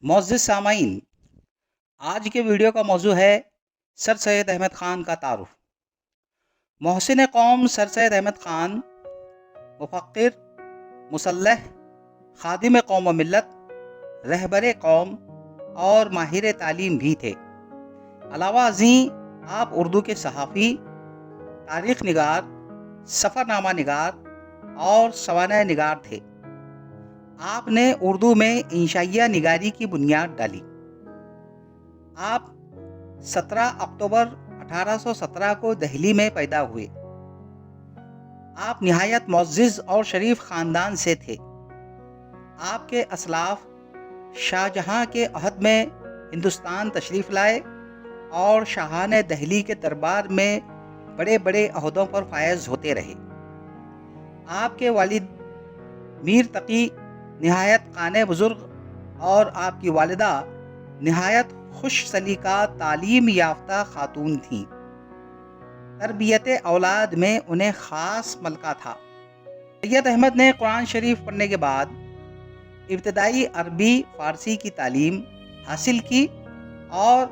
मोअज़्ज़िज़ सामाईन, आज के वीडियो का मौजू है सर सैयद अहमद ख़ान का तारुफ। मोहसिन कौम सर सैयद अहमद ख़ान मुफ़क्किर, मुसल्लह, खादिम कौम व मिल्लत, रहबर कौम और माहिर तालीम भी थे। अलावा अज़ीं आप उर्दू के सहाफ़ी, तारीख़ निगार, सफ़रनामा निगार और सवानह निगार थे। आपने उर्दू में इंशाइया निगारी की बुनियाद डाली। आप 17 अक्टूबर 1817 को दिल्ली में पैदा हुए। आप निहायत मुअज़्ज़िज़ और शरीफ ख़ानदान से थे। आपके असलाफ़ शाहजहाँ के अहद में हिंदुस्तान तशरीफ़ लाए और शाहाने दिल्ली के दरबार में बड़े बड़े अहदों पर फायज़ होते रहे। आपके वालिद मीर तकी निहायत काने बुज़ुर्ग और आपकी वालिदा निहायत खुश सलीका तालीम याफ्ता खातून थीं। तरबियत औलाद में उन्हें ख़ास मलका था। सैयद अहमद ने कुरान शरीफ पढ़ने के बाद इब्तदाई अरबी फ़ारसी की तालीम हासिल की और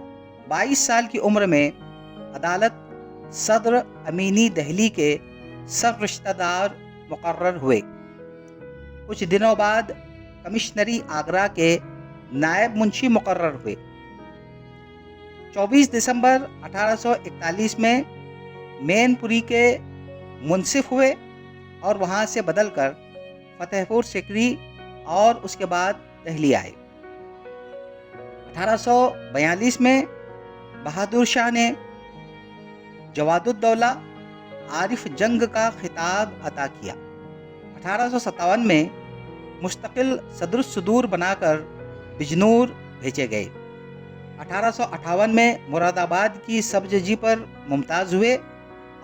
22 साल की उम्र में अदालत सदर अमीनी दिल्ली के सब रिश्तेदार मुकर्रर हुए। कुछ दिनों बाद कमिश्नरी आगरा के नायब मुंशी मुकर्रर हुए। 24 दिसंबर 1841 में मैनपुरी के मुंसिफ हुए और वहाँ से बदलकर फतेहपुर सिकरी और उसके बाद दिल्ली आए। 1842 में बहादुर शाह ने जवादुद्दौला आरिफ जंग का खिताब अता किया। 1857 में मुस्तकिल सदरुस्सुदूर बनाकर बिजनूर भेजे गए। 1858 में मुरादाबाद की सब्ज़जी पर मुमताज़ हुए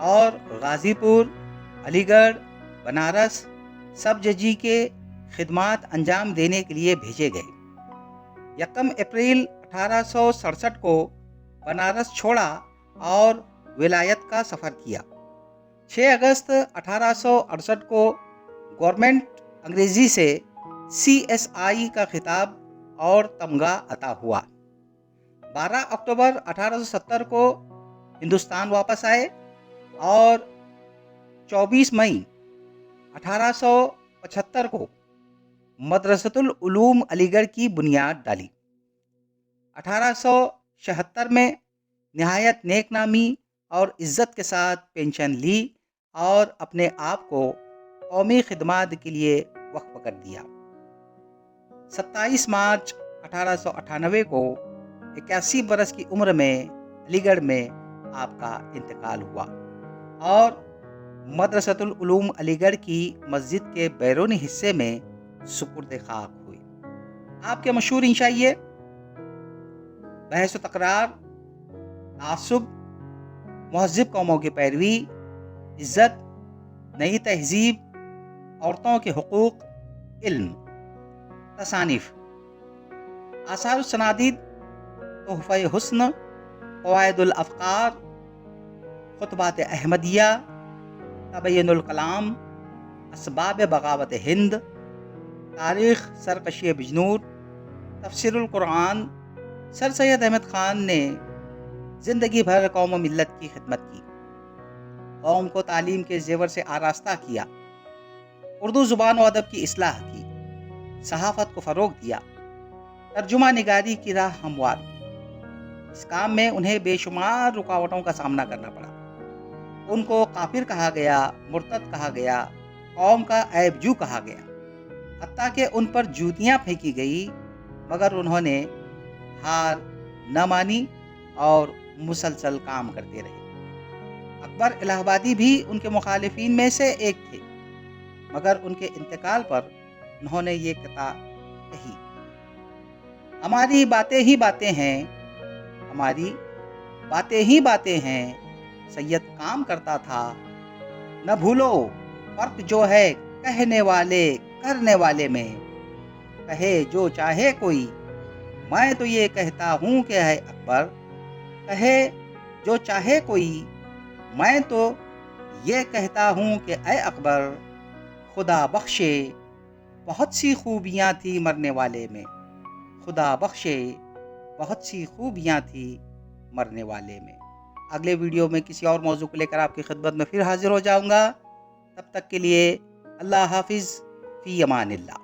और गाज़ीपुर, अलीगढ़, बनारस सब्ज़जी के खिदमात अंजाम देने के लिए भेजे गए। 1 अप्रैल 1867 को बनारस छोड़ा और विलायत का सफ़र किया। 6 अगस्त 1868 को गवर्नमेंट अंग्रेज़ी से CSI का खिताब और तमगा अता हुआ। 12 अक्टूबर 1870 को हिंदुस्तान वापस आए और 24 मई 1875 को मदरसतुल उलूम अलीगढ़ की बुनियाद डाली। 1876 में निहायत नेकनामी और इज़्ज़त के साथ पेंशन ली और अपने आप को कौमी खिदमात के लिए वक्फ कर दिया। 27 मार्च 1898 को 81 बरस की उम्र में अलीगढ़ में आपका इंतकाल हुआ और मदरसतुल उलूम अलीगढ़ की मस्जिद के बैरूनी हिस्से में सुपुर्द खाक हुई। आपके मशहूर इंशाइये बहस व तकरार, तासुब, महज़िब कौमों की पैरवी, इज़्ज़त, नई तहज़ीब, औरतों के हुकूक, इल्म, तसानीफ़, आसारुस सनादीद, तोहफ़े हुस्न, फ़वाइदुल अफ़कार, खुतबात अहमदिया, तबय्युनुल कलाम, असबाब बगावत हिंद, तारीख़ सरकशी बिजनूर, तफ़सीरुल कुरान। सर सैयद अहमद ख़ान ने ज़िंदगी भर कौम व मिल्लत की खिदमत की, कौम को तालीम के ज़ेवर से आरास्ता किया, उर्दू ज़ुबान व अदब की इस्लाह की, सहाफ़त को फ़रोग़ दिया, तर्जुमा निगारी की राह हमवार की। इस काम में उन्हें बेशुमार रुकावटों का सामना करना पड़ा। उनको काफिर कहा गया, मुर्तद कहा गया, कौम का ऐबजू कहा गया, हत्ता कि उन पर जूतियाँ फेंकी गई, मगर उन्होंने हार न मानी और मुसलसल काम करते रहे। अकबर इलाहाबादी भी उनके मुखालिफिन में से एक थे, मगर उनके इंतकाल पर उन्होंने ये कथा कही, हमारी बातें ही बातें हैं, हमारी बातें ही बातें हैं, सैयद काम करता था। न भूलो फर्क जो है कहने वाले करने वाले में, कहे जो चाहे कोई, मैं तो ये कहता हूँ कि है अकबर, कहे जो चाहे कोई, मैं तो ये कहता हूँ कि ऐ अकबर, खुदा बख्शे बहुत सी खूबियाँ थी मरने वाले में, خدا بخشے بہت سی خوبیاں تھی مرنے والے میں۔ اگلے ویڈیو میں کسی اور موضوع کو لے کر آپ کی خدمت میں پھر حاضر ہو جاؤں گا۔ تب تک کے لیے اللہ حافظ، فی امان اللہ۔